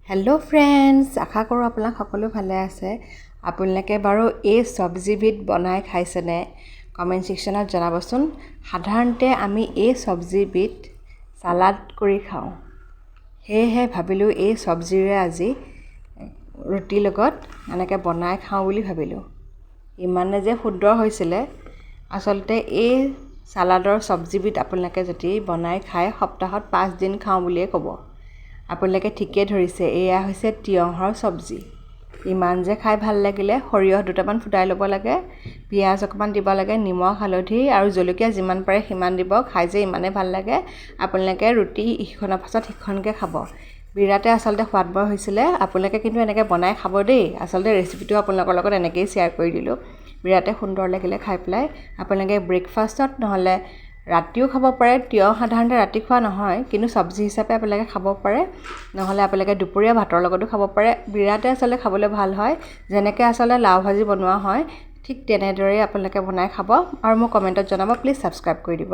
Hello' friends, আশা কৰোঁ আপোনালোক সকলো ভালে আছে। আপোনালোকে বাৰু এই চব্জিবিধ বনাই খাইছেনে? কমেণ্ট ছেকশ্যনত জনাবচোন। সাধাৰণতে আমি এই চব্জিবিধ চালাড কৰি খাওঁ। সেয়েহে ভাবিলোঁ এই চব্জিৰে আজি ৰুটিৰ লগত এনেকৈ বনাই খাওঁ বুলি ভাবিলোঁ। ইমানে যে সুন্দৰ হৈছিলে। আচলতে এই চালাডৰ চব্জিবিধ আপোনালোকে যদি বনাই খায় সপ্তাহত 5 দিন খাওঁ বুলিয়ে ক'ব। আপোনালোকে ঠিকেই ধৰিছে, এয়া হৈছে তিয়ঁহৰ চব্জি। ইমান যে খাই ভাল লাগিলে। সৰিয়হ দুটামান ফুটাই ল'ব লাগে, পিঁয়াজ অকণমান দিব লাগে, নিমখ হালধি আৰু জলকীয়া যিমান পাৰে সিমান দিব। খাই যে ইমানেই ভাল লাগে, আপোনালোকে ৰুটি ইখনৰ পাছত সিখনকৈ খাব। বিৰাটে আচলতে সোৱাদবৰ হৈছিলে। আপোনালোকে কিন্তু এনেকৈ বনাই খাব দেই। আচলতে ৰেচিপিটো আপোনালোকৰ লগত এনেকৈয়ে শ্বেয়াৰ কৰি দিলোঁ। বিৰাটে সুন্দৰ লাগিলে খাই পেলাই। আপোনালোকে ব্ৰেকফাষ্টত নহ'লে ৰাতিও খাব পাৰে। তিয়ঁহ সাধাৰণতে ৰাতি খোৱা নহয়, কিন্তু চব্জি হিচাপে আপোনালোকে খাব পাৰে। নহ'লে আপোনালোকে দুপৰীয়া ভাতৰ লগতো খাব পাৰে। বিৰাটে আচলতে খাবলৈ ভাল হয়। যেনেকৈ আচলতে লাও ভাজি বনোৱা হয়, ঠিক তেনেদৰেই আপোনালোকে বনাই খাব। আৰু মোক কমেণ্টত জনাব। প্লিজ ছাবস্ক্ৰাইব কৰি দিব।